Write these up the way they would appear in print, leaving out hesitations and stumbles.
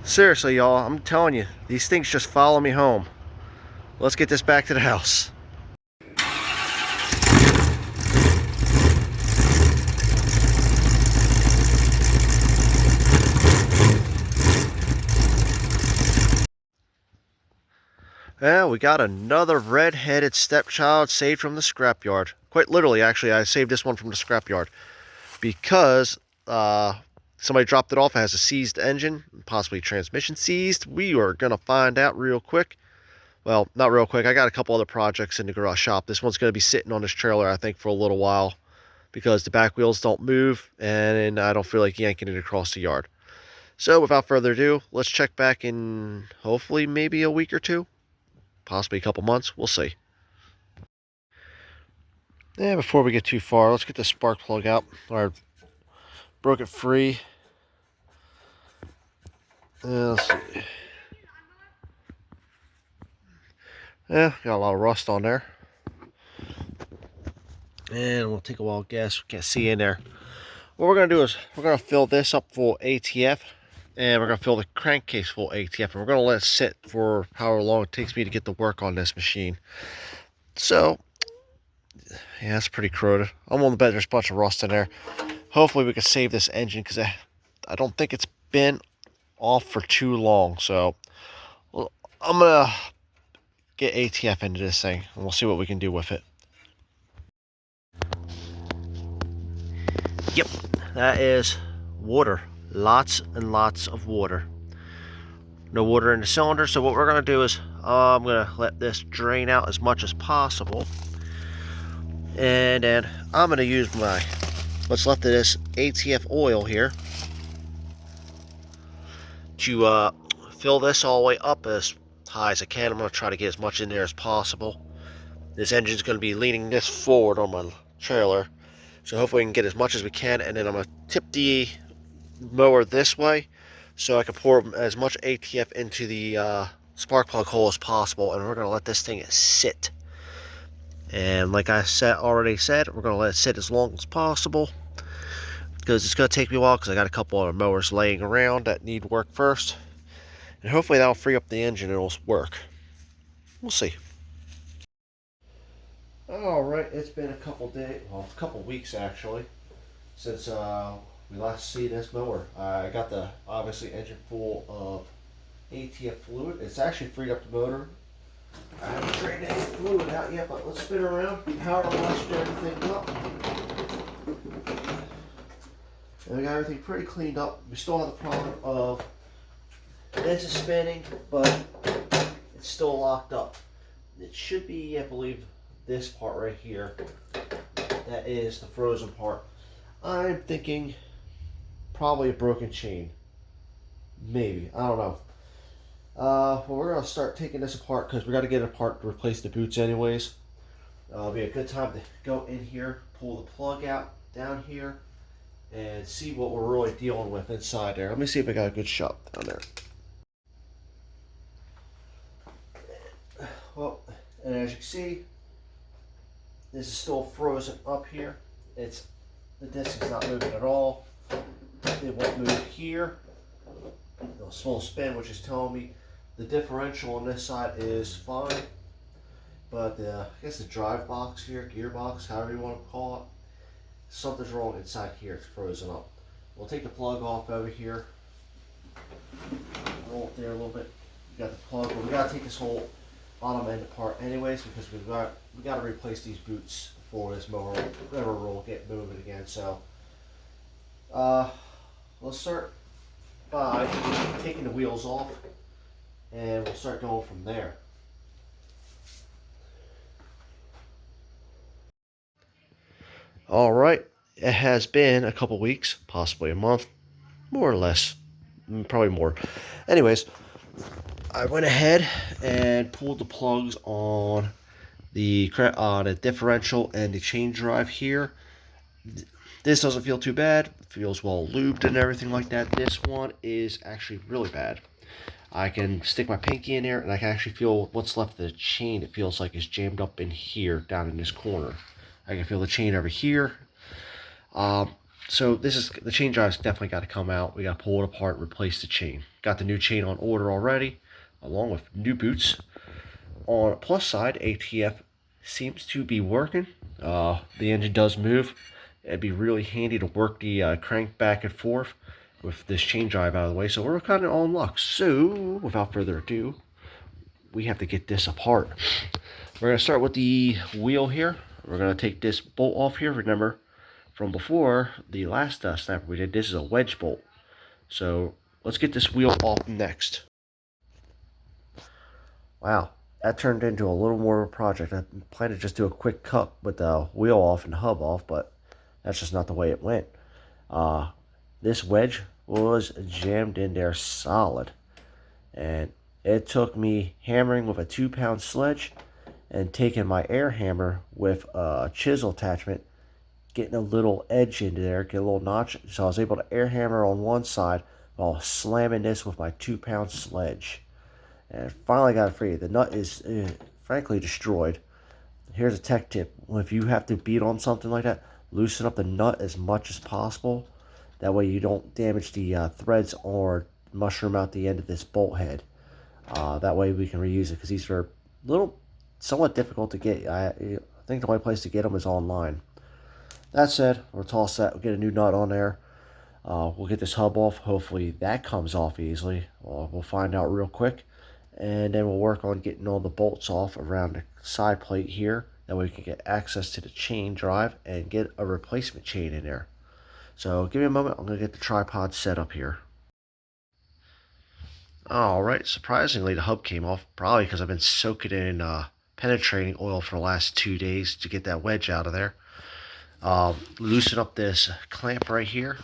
Seriously, y'all, I'm telling you, these things just follow me home. Let's get this back to the house. Yeah, we got another red-headed stepchild saved from the scrapyard. Quite literally, actually, I saved this one from the scrapyard because somebody dropped it off. It has a seized engine, possibly transmission seized. We are gonna find out real quick. Well, not real quick. I got a couple other projects in the garage shop. This one's gonna be sitting on this trailer, I think, for a little while because the back wheels don't move, and I don't feel like yanking it across the yard. So, without further ado, let's check back in hopefully maybe a week or two. Possibly a couple months. We'll see. Yeah, before we get too far, let's get the spark plug out. Or broke it free. Let's see. Yeah, got a lot of rust on there. And we'll take a while to guess. We can't see in there. What we're going to do is we're going to fill this up full ATF. And we're going to fill the crankcase full ATF. And we're going to let it sit for however long it takes me to get to work on this machine. So, yeah, that's pretty corroded. I'm willing to bet there's a bunch of rust in there. Hopefully we can save this engine because I don't think it's been off for too long. So, I'm going to get ATF into this thing and we'll see what we can do with it. Yep, that is water. Lots and lots of water. No water in the cylinder, so what we're going to do is I'm going to let this drain out as much as possible. And then I'm going to use what's left of this ATF oil here to fill this all the way up as high as I can. I'm going to try to get as much in there as possible. This engine's going to be leaning this forward on my trailer, so hopefully we can get as much as we can. And then I'm going to tip the mower this way so I can pour as much ATF into the spark plug hole as possible, and we're going to let this thing sit. And like I already said, we're going to let it sit as long as possible because it's going to take me a while because I got a couple other mowers laying around that need work first, and hopefully that'll free up the engine and it'll work. We'll see. Alright, it's been a couple days, well, a couple weeks actually, since we last see this mower. I got the obviously engine full of ATF fluid. It's actually freed up the motor. I haven't drained any fluid out yet, but let's spin around, power washed everything up. And we got everything pretty cleaned up. We still have the problem of this is spinning, but it's still locked up. It should be, I believe, this part right here. That is the frozen part. I'm thinking probably a broken chain. Maybe. I don't know. Well, we're going to start taking this apart because we got to get it apart to replace the boots anyways. It'll be a good time to go in here, pull the plug out down here, and see what we're really dealing with inside there. Let me see if I got a good shot down there. Well, and as you can see, this is still frozen up here. The disc is not moving at all. It won't move here. A small spin, which is telling me the differential on this side is fine, but I guess the drive box here, gearbox, however you want to call it, something's wrong inside here. It's frozen up. We'll take the plug off over here, roll it there a little bit. We got the plug, but we got to take this whole bottom end apart anyways because we got to replace these boots for this mower. Whatever will get moving again. So let's start by taking the wheels off, and we'll start going from there. Alright, it has been a couple weeks, possibly a month, more or less, probably more. Anyways, I went ahead and pulled the plugs on the differential and the chain drive here. This doesn't feel too bad. It feels well lubed and everything like that. This one is actually really bad. I can stick my pinky in there and I can actually feel what's left of the chain. It feels like it's jammed up in here, down in this corner. I can feel the chain over here. So this is the chain drive's definitely got to come out. We got to pull it apart, replace the chain. Got the new chain on order already, along with new boots. On the plus side, ATF seems to be working. The engine does move. It'd be really handy to work the crank back and forth with this chain drive out of the way. So we're kind of on luck. So without further ado, we have to get this apart. We're going to start with the wheel here. We're going to take this bolt off here. Remember, from before, the last snapper we did, this is a wedge bolt. So let's get this wheel off next. Wow, that turned into a little more of a project. I planned to just do a quick cut with the wheel off and hub off, but that's just not the way it went. This wedge was jammed in there solid. And it took me hammering with a 2-pound sledge and taking my air hammer with a chisel attachment, getting a little edge into there, get a little notch. So I was able to air hammer on one side while slamming this with my 2-pound sledge. And finally got it free. The nut is frankly destroyed. Here's a tech tip. If you have to beat on something like that, loosen up the nut as much as possible. That way you don't damage the threads or mushroom out the end of this bolt head. That way we can reuse it, because these are somewhat difficult to get. I think the only place to get them is online. That said, we're all set. We'll get a new nut on there. We'll get this hub off. Hopefully that comes off easily. We'll find out real quick. And then we'll work on getting all the bolts off around the side plate here. That way we can get access to the chain drive and get a replacement chain in there. So give me a moment. I'm going to get the tripod set up here. Alright, surprisingly the hub came off. Probably because I've been soaking in penetrating oil for the last 2 days to get that wedge out of there. Loosen up this clamp right here.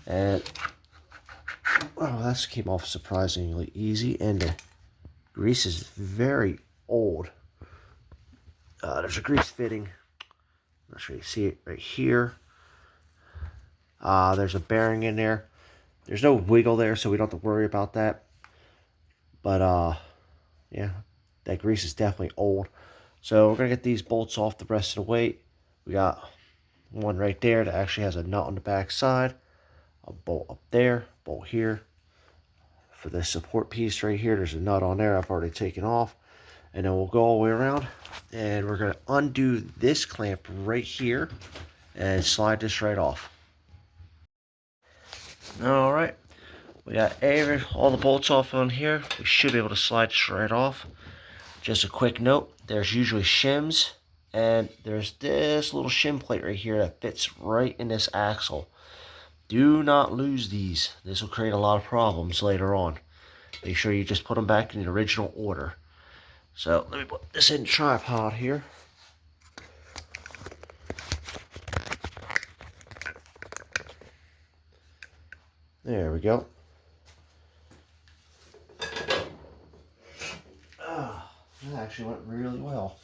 And that came off surprisingly easy. And the grease is very old. There's a grease fitting. I'm not sure you see it right here. There's a bearing in there. There's no wiggle there, so we don't have to worry about that. But yeah, that grease is definitely old. So we're gonna get these bolts off the rest of the weight. We got one right there that actually has a nut on the back side. A bolt up there, bolt here. For this support piece right here, there's a nut on there I've already taken off. And then we'll go all the way around. And we're gonna undo this clamp right here and slide this right off. Alright, we got all the bolts off on here. We should be able to slide this right off. Just a quick note, there's usually shims, and there's this little shim plate right here that fits right in this axle. Do not lose these. This will create a lot of problems later on. Make sure you just put them back in the original order. So let me put this in the tripod here. There we go. That actually went really well.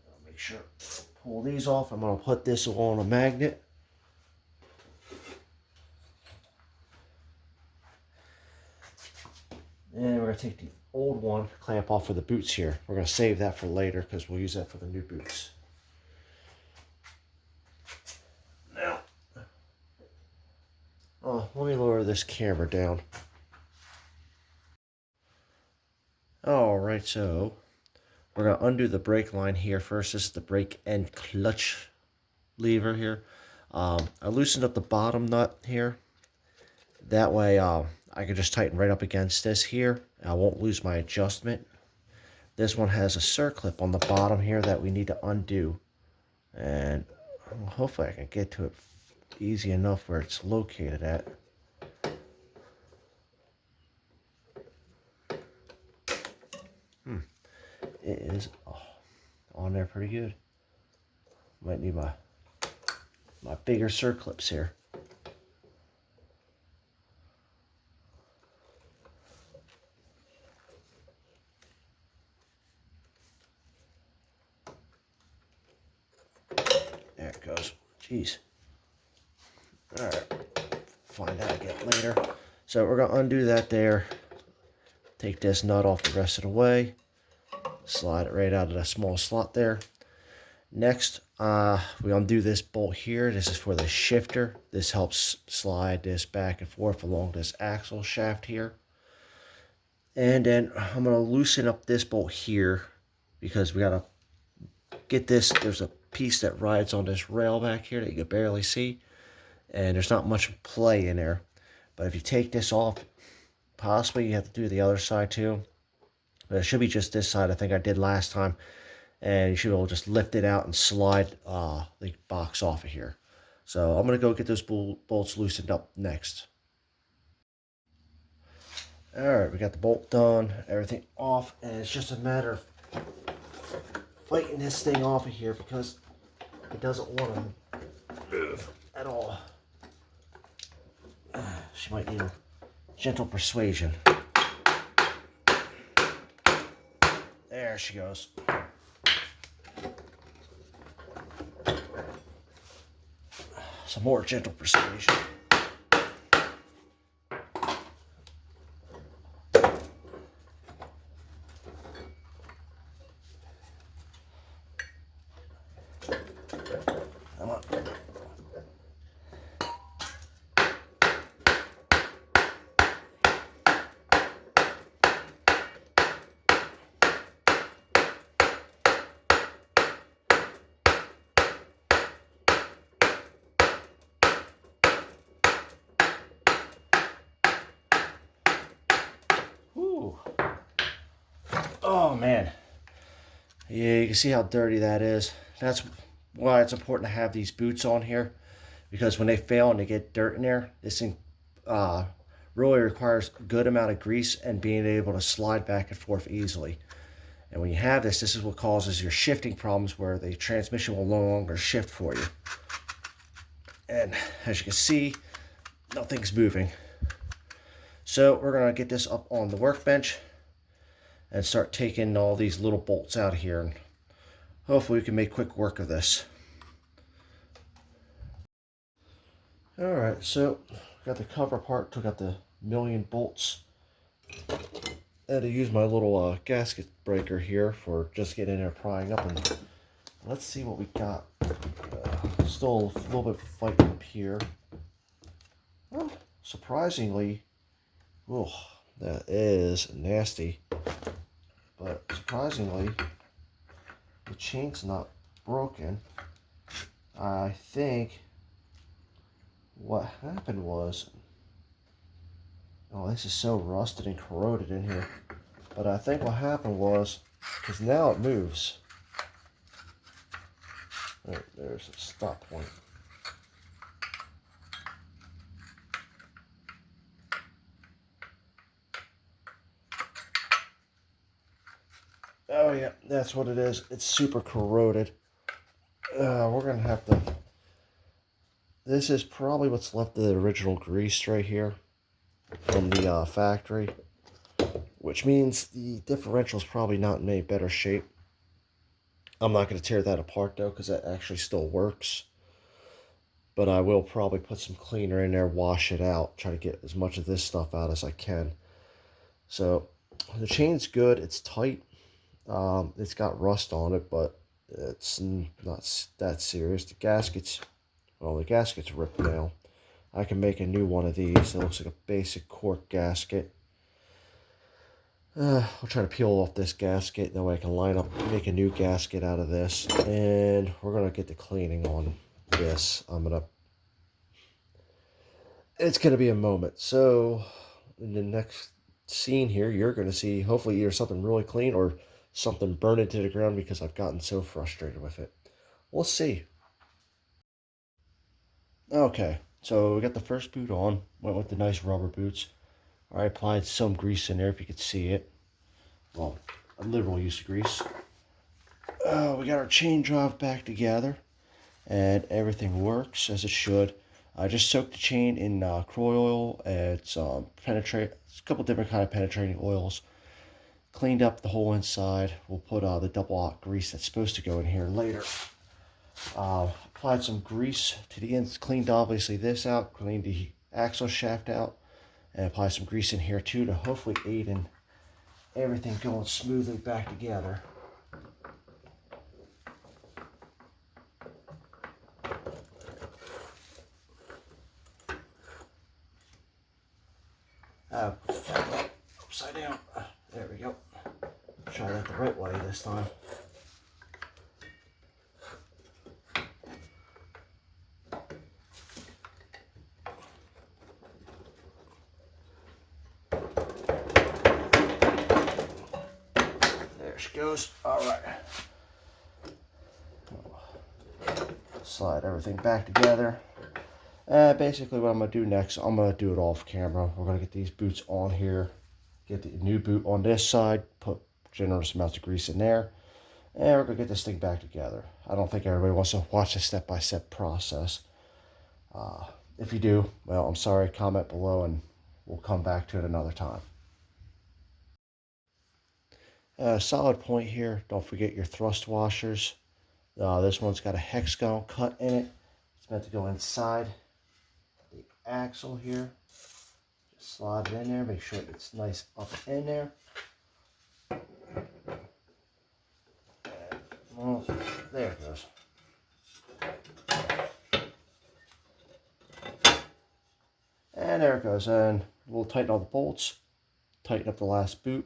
I'll make sure to pull these off. I'm going to put this on a magnet. And we're going to take the old one, clamp off for the boots here. We're going to save that for later because we'll use that for the new boots. Now, let me lower this camera down. Alright, so we're going to undo the brake line here first. This is the brake and clutch lever here. I loosened up the bottom nut here. That way I can just tighten right up against this here. I won't lose my adjustment. This one has a circlip on the bottom here that we need to undo. And hopefully I can get to it easy enough where it's located at. It is on there pretty good. Might need my bigger circlips here. There it goes. Jeez. Alright. Find that again later. So we're going to undo that there. Take this nut off the rest of the way. Slide it right out of that small slot there. Next, we undo this bolt here. This is for the shifter. This helps slide this back and forth along this axle shaft here. And then I'm going to loosen up this bolt here because we got to get this. There's a piece that rides on this rail back here that you can barely see. And there's not much play in there. But if you take this off, possibly you have to do the other side too. But it should be just this side I think I did last time. And you should be able to just lift it out and slide the box off of here. So I'm going to go get those bolts loosened up next. Alright, we got the bolt done, everything off, and it's just a matter of fighting this thing off of here because it doesn't want to move at all. She might need a gentle persuasion. There she goes. Some more gentle persuasion. Come on. Whew. Oh man. Yeah, you can see how dirty that is. That's why it's important to have these boots on here, because when they fail and they get dirt in there, this thing really requires a good amount of grease and being able to slide back and forth easily. And when you have this, this is what causes your shifting problems where the transmission will no longer shift for you. And as you can see, nothing's moving. So we're going to get this up on the workbench and start taking all these little bolts out of here. And hopefully we can make quick work of this. Alright, so got the cover part, took out the million bolts. And I use my little gasket breaker here for just getting in there prying up. And let's see what we got. Still a little bit of fighting up here. Well, surprisingly, oh, that is nasty. But surprisingly, the chain's not broken. I think what happened was, oh, this is so rusted and corroded in here. But I think what happened was, because now it moves. Right, there's a stop point. Oh yeah, that's what it is. It's super corroded. We're going to have to... This is probably what's left of the original grease right here from the factory. Which means the differential is probably not in any better shape. I'm not going to tear that apart though, because that actually still works. But I will probably put some cleaner in there, wash it out, try to get as much of this stuff out as I can. So the chain's good, it's tight. It's got rust on it, but it's not that serious. The gasket's ripped now. I can make a new one of these. It looks like a basic cork gasket. I'll try to peel off this gasket, that way I can line up, make a new gasket out of this. And we're going to get the cleaning on this. It's going to be a moment. So, in the next scene here, you're going to see hopefully either something really clean or something burned into the ground because I've gotten so frustrated with it. We'll see. Okay, so we got the first boot on. Went with the nice rubber boots. I applied some grease in there if you could see it. Well, a liberal use of grease. We got our chain drive back together, and everything works as it should. I just soaked the chain in Croy oil. It's a couple different kind of penetrating oils. Cleaned up the whole inside. We'll put the double aught grease that's supposed to go in here later. Applied some grease to the ends. Cleaned obviously this out. Cleaned the axle shaft out. And apply some grease in here too to hopefully aid in everything going smoothly back together. Put the camera upside down. There we go. Try that the right way this time. There she goes. All right. Slide everything back together. Basically what I'm going to do next, I'm going to do it off camera. We're going to get these boots on here. Get the new boot on this side. Put generous amounts of grease in there. And we're going to get this thing back together. I don't think everybody wants to watch a step-by-step process. If you do, well, I'm sorry. Comment below and we'll come back to it another time. Solid point here. Don't forget your thrust washers. This one's got a hexagon cut in it. It's meant to go inside the axle here. Just slide it in there. Make sure it's nice up in there. Well, there it goes. And there it goes. And we'll tighten all the bolts. Tighten up the last boot.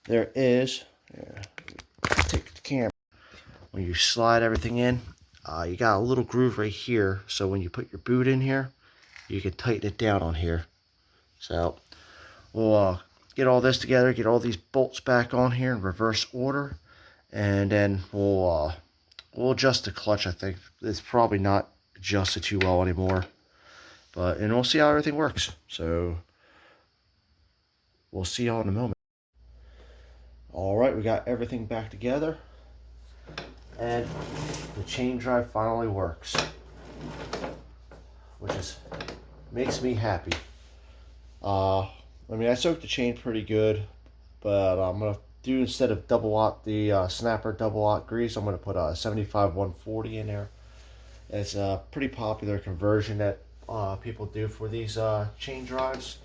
There is, take the camera. When you slide everything in, you got a little groove right here. So when you put your boot in here, you can tighten it down on here. So we'll get all this together, get all these bolts back on here in reverse order. And then we'll adjust the clutch. I think it's probably not adjusted too well anymore. And we'll see how everything works. So we'll see y'all in a moment. All right, we got everything back together. And the chain drive finally works. Which makes me happy. I mean, I soaked the chain pretty good. But I'm going to do, instead of double aught, the snapper double aught grease, I'm going to put a 75 140 in there. It's a pretty popular conversion that people do for these chain drives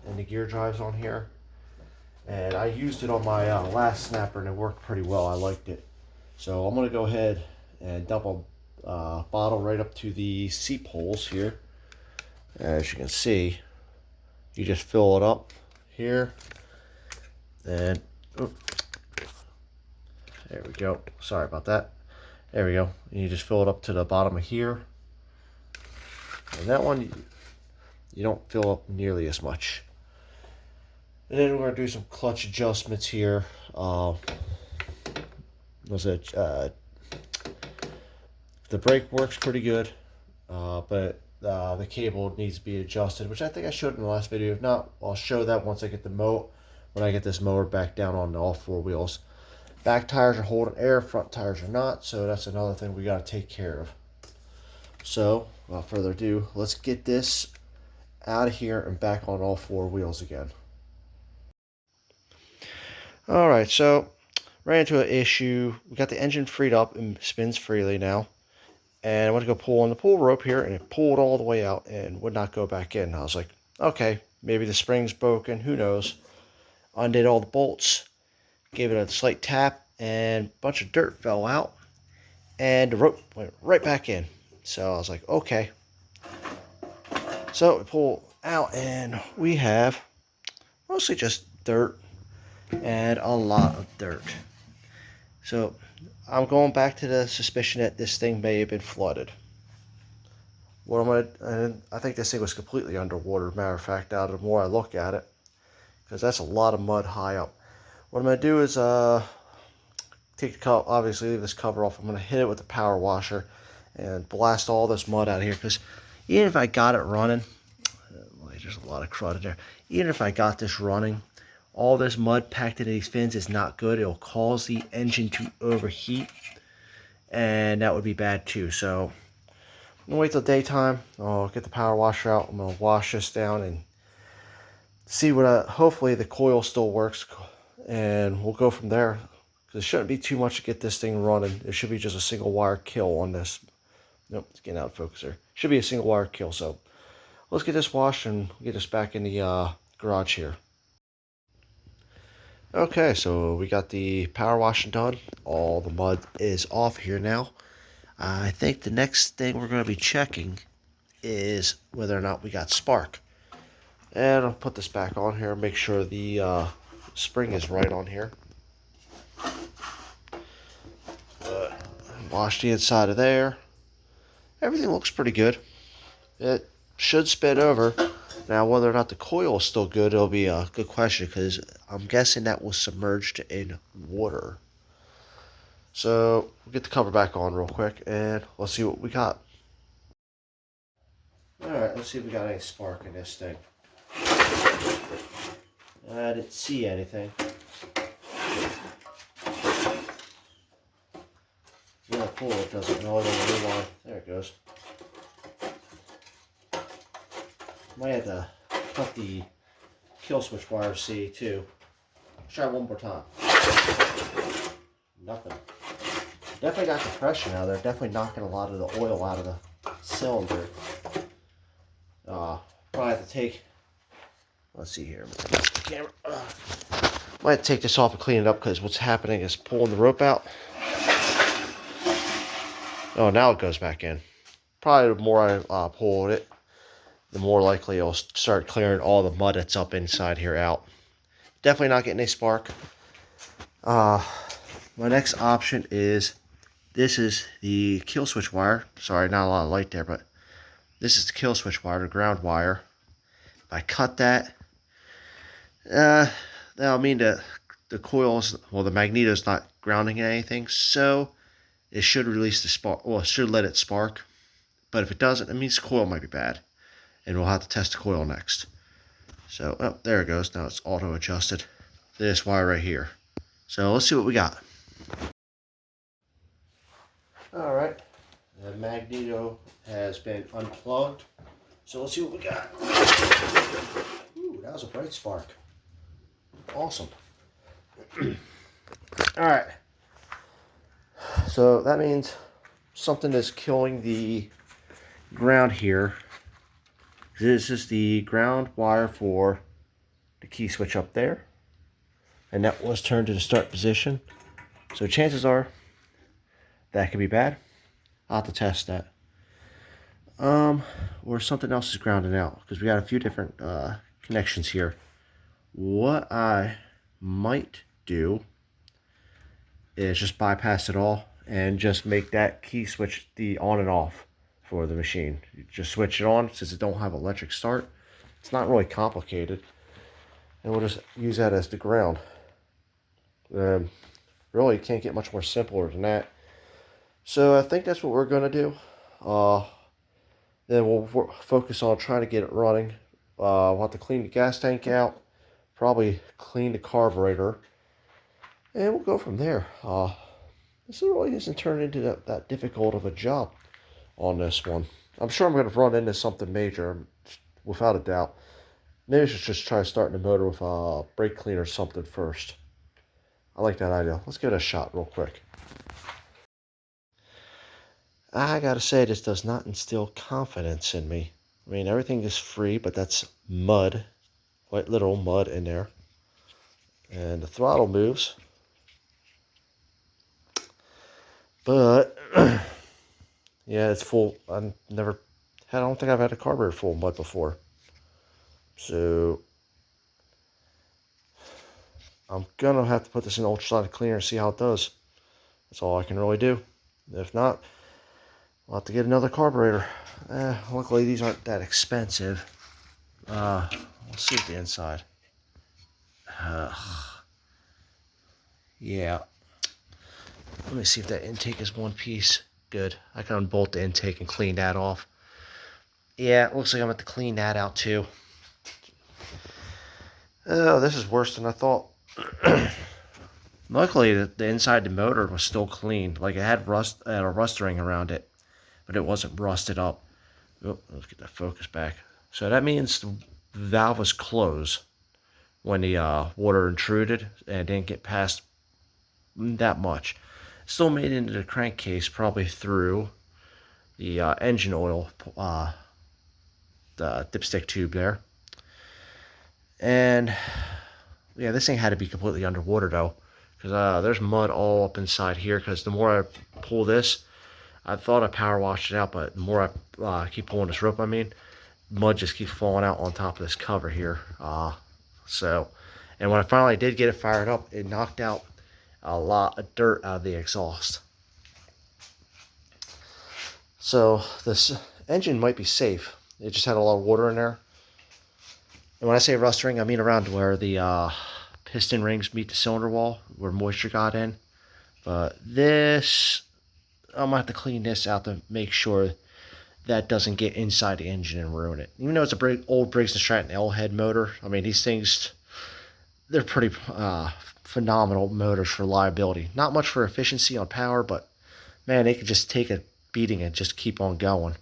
and the gear drives on here. And I used it on my last snapper and it worked pretty well. I liked it. So I'm going to go ahead and dump a bottle right up to the seat holes here. As you can see, you just fill it up here. And there we go. Sorry about that. There we go. And you just fill it up to the bottom of here. And that one, you don't fill up nearly as much. And then we're going to do some clutch adjustments here. The brake works pretty good, but the cable needs to be adjusted, which I think I showed in the last video. If not, I'll show that once I get when I get this mower back down on all four wheels. Back tires are holding air, front tires are not, so that's another thing we got to take care of. So, without further ado, let's get this out of here and back on all four wheels again. Alright, so ran into an issue. We got the engine freed up and spins freely now. And I went to go pull on the pull rope here, and it pulled all the way out and would not go back in. I was like, okay, maybe the spring's broken, who knows. Undid all the bolts, gave it a slight tap, and a bunch of dirt fell out. And the rope went right back in. So I was like, okay. So we pull out, and we have mostly just dirt. And a lot of dirt. So I'm going back to the suspicion that this thing may have been flooded. I think this thing was completely underwater. Matter of fact, the more I look at it, because that's a lot of mud high up. What I'm going to do is take the cover, obviously leave this cover off. I'm going to hit it with the power washer and blast all this mud out of here. Because even if I got it running, there's a lot of crud in there. Even if I got this running, all this mud packed into these fins is not good. It'll cause the engine to overheat, and that would be bad too. So I'm gonna wait till daytime. I'll get the power washer out. I'm gonna wash this down and see what. Hopefully the coil still works, and we'll go from there. Because it shouldn't be too much to get this thing running. It should be just a single wire kill on this. Nope, it's getting out of focus there. Should be a single wire kill. So let's get this washed and get this back in the garage here. Okay, so we got the power washing done. All the mud is off here now. I think the next thing we're going to be checking is whether or not we got spark. And I'll put this back on here, make sure the spring is right on here. Wash the inside of there. Everything looks pretty good. It should spin over. Now, whether or not the coil is still good, it'll be a good question, because I'm guessing that was submerged in water. So, we'll get the cover back on real quick, and let's see what we got. Alright, let's see if we got any spark in this thing. I didn't see anything. Yeah, cool, it doesn't know. I don't know why. There it goes. Might have to cut the kill switch wire C too. Try one more time. Nothing. Definitely got compression out of there. Definitely knocking a lot of the oil out of the cylinder. Probably have to take. Let's see here. Camera. Might have to take this off and clean it up, because what's happening is pulling the rope out. Oh, now it goes back in. Probably the more I pull it, the more likely it'll start clearing all the mud that's up inside here out. Definitely not getting a spark. My next option is, this is the kill switch wire. Sorry, not a lot of light there, but this is the kill switch wire, the ground wire. If I cut that, that'll mean that the coils, well, the magneto's not grounding anything, so it should release the spark. Well, it should let it spark. But if it doesn't, it means the coil might be bad, and we'll have to test the coil next. So, oh, there it goes. Now it's auto adjusted. This wire right here. So let's see what we got. All right, the magneto has been unplugged. So let's see what we got. Ooh, that was a bright spark. Awesome. All right. So that means something is killing the ground here. This is the ground wire for the key switch up there, and that was turned to the start position. So chances are that could be bad. I'll have to test that. Or something else is grounding out, because we got a few different connections here. What I might do is just bypass it all and just make that key switch the on and off for the machine. You just switch it on, since it don't have electric start. It's not really complicated, and we'll just use that as the ground. Really can't get much more simpler than that. So I think that's what we're gonna do. Then we'll focus on trying to get it running. We'll have to clean the gas tank out, probably clean the carburetor, and we'll go from there. This really isn't turned into that difficult of a job on this one. I'm sure I'm going to run into something major, without a doubt. Maybe I should just try starting the motor with a brake cleaner or something first. I like that idea. Let's give it a shot real quick. I gotta say, this does not instill confidence in me. I mean, everything is free, but that's mud, quite literal mud in there. And the throttle moves. But, yeah, it's full. I don't think I've had a carburetor full of mud before. So, I'm gonna have to put this in ultrasonic cleaner and see how it does. That's all I can really do. If not, I'll have to get another carburetor. Luckily, these aren't that expensive. Let's see the inside. Yeah. Let me see if that intake is one piece. Good. I can unbolt the intake and clean that off. Yeah, it looks like I'm going to have to clean that out too. Oh, this is worse than I thought. Luckily, the inside of the motor was still clean. Like, it had a rust ring around it, but it wasn't rusted up. Oh, let's get that focus back. So that means the valve was closed when the water intruded and didn't get past that much. Still made it into the crankcase, probably through the engine oil, the dipstick tube there. And yeah, this thing had to be completely underwater though, because there's mud all up inside here. Because the more I pull this, I thought I power washed it out, but the more I keep pulling this rope, mud just keeps falling out on top of this cover here. And when I finally did get it fired up, it knocked out a lot of dirt out of the exhaust. So this engine might be safe. It just had a lot of water in there. And when I say rust ring, I mean around where the piston rings meet the cylinder wall, where moisture got in. But this, I'm going to have to clean this out to make sure that doesn't get inside the engine and ruin it. Even though it's a old Briggs & Stratton L-head motor, I mean, these things, they're pretty phenomenal motors for reliability. Not much for efficiency on power, but man, they could just take a beating and just keep on going.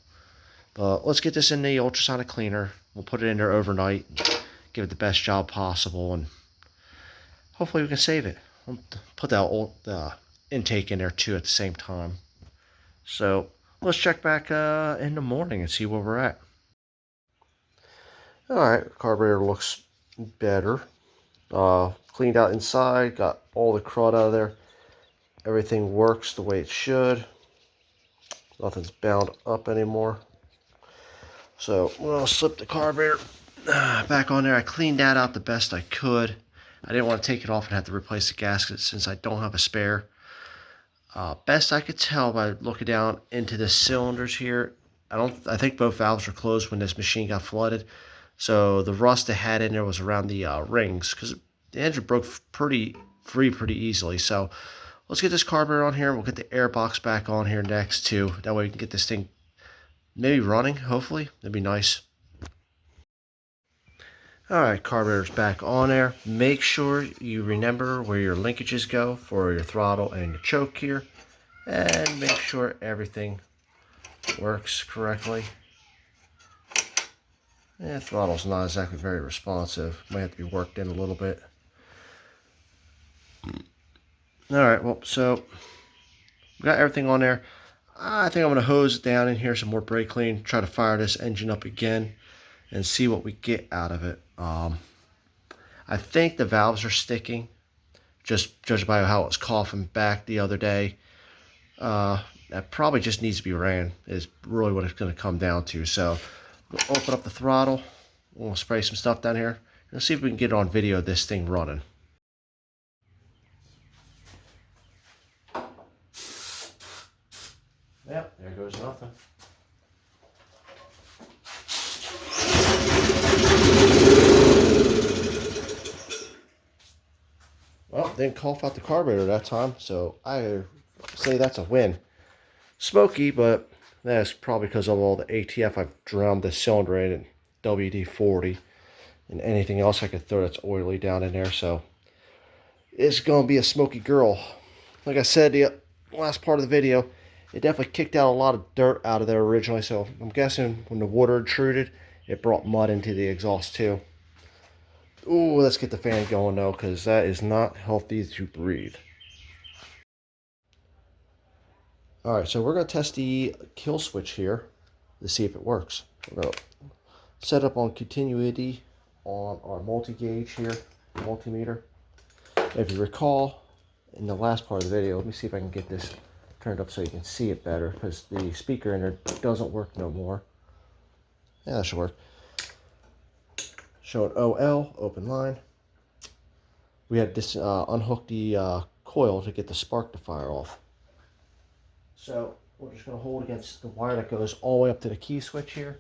But let's get this in the ultrasonic cleaner. We'll put it in there overnight, give it the best job possible, and hopefully we can save it. We'll put the intake in there too at the same time. So let's check back in the morning and see where we're at. Alright, carburetor looks better. Cleaned out inside, got all the crud out of there. Everything works the way it should. Nothing's bound up anymore. So I'm going to slip the carburetor back on there. I cleaned that out the best I could. I didn't want to take it off and have to replace the gasket since I don't have a spare. Best I could tell by looking down into the cylinders here, I think both valves were closed when this machine got flooded. So the rust it had in there was around the rings, because the engine broke pretty easily. So let's get this carburetor on here. We'll get the air box back on here next too. That way we can get this thing maybe running, hopefully. That'd be nice. Alright, carburetor's back on there. Make sure you remember where your linkages go for your throttle and your choke here. And make sure everything works correctly. Yeah, throttle's not exactly very responsive. Might have to be worked in a little bit. Alright, well, so we got everything on there. I think I'm going to hose it down in here some more brake clean, try to fire this engine up again and see what we get out of it. I think the valves are sticking, just judged by how it was coughing back the other day. That probably just needs to be ran, is really what it's going to come down to. So we'll open up the throttle, we'll spray some stuff down here, and see if we can get on video this thing running. Yep, there goes nothing. Well, didn't cough out the carburetor that time, so I say that's a win. Smoky, but that's probably because of all the ATF I've drowned the cylinder in and WD-40 and anything else I could throw that's oily down in there. So it's going to be a smoky girl. Like I said, the last part of the video, it definitely kicked out a lot of dirt out of there originally. So I'm guessing when the water intruded, it brought mud into the exhaust too. Ooh, let's get the fan going though, because that is not healthy to breathe. Alright, so we're going to test the kill switch here to see if it works. We're going to set up on continuity on our multi-gauge here, multimeter. If you recall, in the last part of the video, let me see if I can get this turned up so you can see it better, because the speaker in there doesn't work no more. Yeah, that should work. Showing OL, open line. We had this unhook the coil to get the spark to fire off. So we're just going to hold against the wire that goes all the way up to the key switch here.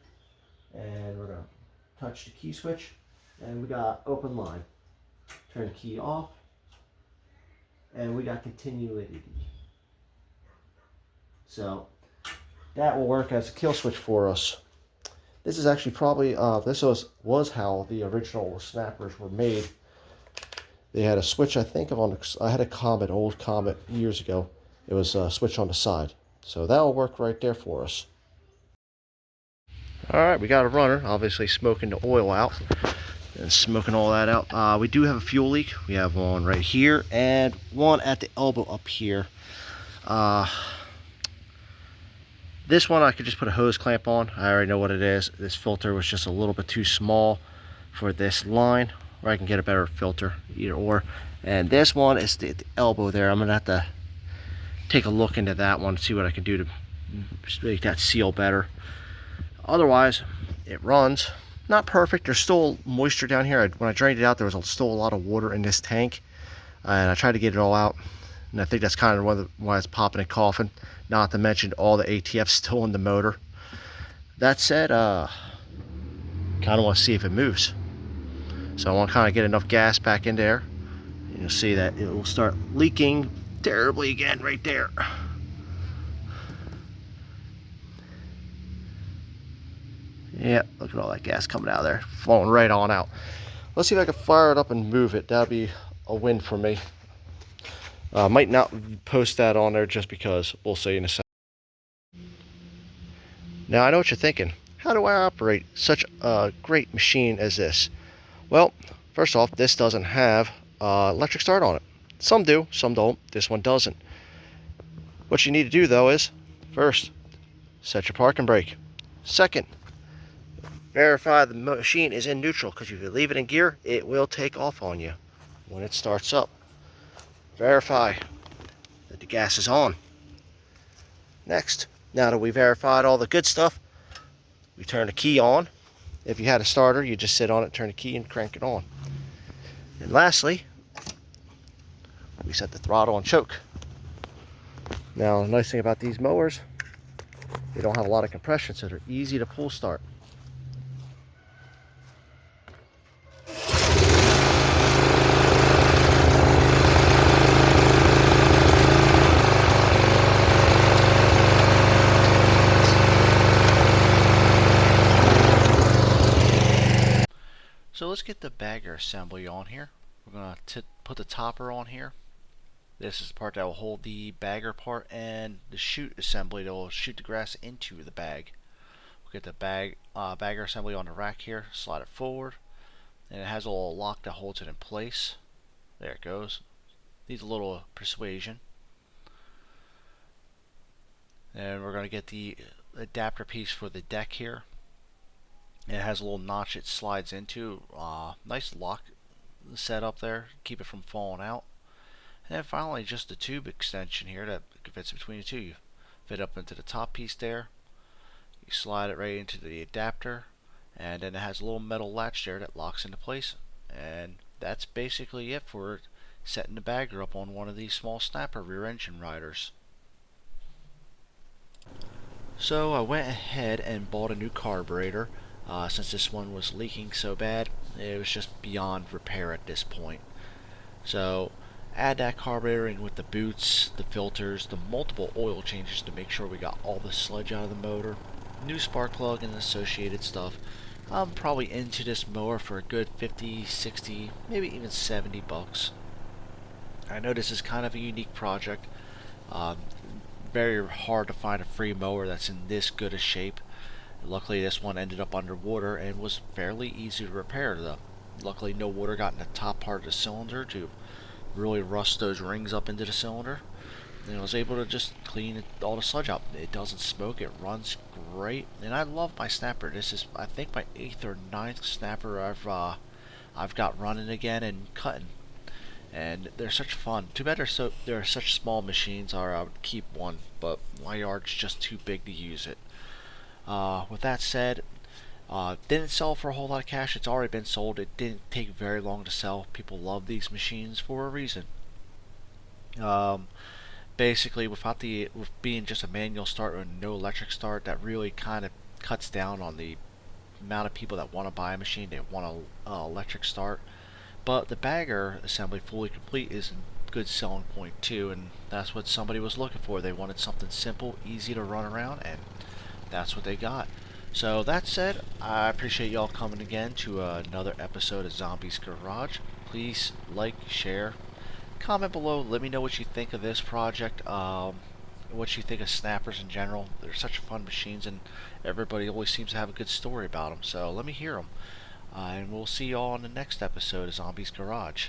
And we're going to touch the key switch. And we got open line. Turn the key off. And we got continuity. So that will work as a kill switch for us. This is actually probably, this was how the original snappers were made. They had a switch, I think, I had a Comet, old Comet, years ago. It was a switch on the side. So that'll work right there for us. Alright, we got a runner, obviously smoking the oil out. And smoking all that out. We do have a fuel leak. We have one right here and one at the elbow up here. This one I could just put a hose clamp on. I already know what it is. This filter was just a little bit too small for this line, or I can get a better filter, either or. And this one is the elbow there. I'm gonna have to take a look into that one, see what I can do to make that seal better. Otherwise, It runs. Not perfect. There's still moisture down here. When I drained it out, there was still a lot of water in this tank. And I tried to get it all out. And I think that's kind of why it's popping and coughing. Not to mention all the ATF still in the motor. That said, kind of want to see if it moves. So I want to kind of get enough gas back in there. And you'll see that it will start leaking terribly again right there. Yeah, look at all that gas coming out of there, flowing right on out. Let's see if I can fire it up and move it. That'd be a win for me. Might not post that on there just because. We'll see in a second. Now I know what you're thinking. How do I operate such a great machine as this? Well, first off, this doesn't have electric start on it. Some do, some don't. This one doesn't. What you need to do though is, first, set your parking brake. Second, verify the machine is in neutral, because if you leave it in gear, it will take off on you when it starts up. Verify that the gas is on. Next, now that we verified all the good stuff, we turn the key on. If you had a starter, you just sit on it, turn the key, and crank it on. And lastly, we set the throttle and choke. Now, the nice thing about these mowers, they don't have a lot of compression, so they're easy to pull start. So let's get the bagger assembly on here. We're going to put the topper on here. This is the part that will hold the bagger part, and the chute assembly that will shoot the grass into the bag. We'll get the bagger assembly on the rack here, slide it forward, and it has a little lock that holds it in place. There it goes. Needs a little persuasion. And we're going to get the adapter piece for the deck here. It has a little notch it slides into. Nice lock set up there, keep it from falling out. And then finally, just the tube extension here that fits between the two. You fit up into the top piece there. You slide it right into the adapter, and then it has a little metal latch there that locks into place. And that's basically it for setting the bagger up on one of these small snapper rear engine riders. So I went ahead and bought a new carburetor. Since this one was leaking so bad, it was just beyond repair at this point. So add that carburetor in with the boots, the filters, the multiple oil changes to make sure we got all the sludge out of the motor, new spark plug and associated stuff. I'm probably into this mower for a good 50, 60, maybe even 70 bucks. I know this is kind of a unique project. Very hard to find a free mower that's in this good a shape. Luckily this one ended up underwater and was fairly easy to repair though. Luckily no water got in the top part of the cylinder to really rust those rings up into the cylinder. And I was able to just clean all the sludge out. It doesn't smoke, it runs great, and I love my snapper. This is I think my 8th or 9th snapper I've got running again and cutting. And they're such fun. Too bad they're such small machines, or I would keep one, but my yard's just too big to use it. With that said, didn't sell for a whole lot of cash. It's already been sold. It didn't take very long to sell. People love these machines for a reason. Basically, with being just a manual start or no electric start, that really kind of cuts down on the amount of people that want to buy a machine. They want an electric start. But the bagger assembly fully complete is a good selling point too, and that's what somebody was looking for. They wanted something simple, easy to run around, and that's what they got. So that said, I appreciate y'all coming again to another episode of Zombies Garage. Please like, share, comment below. Let me know what you think of this project, what you think of snappers in general. They're such fun machines, and everybody always seems to have a good story about them. So let me hear them. And we'll see y'all on the next episode of Zombies Garage.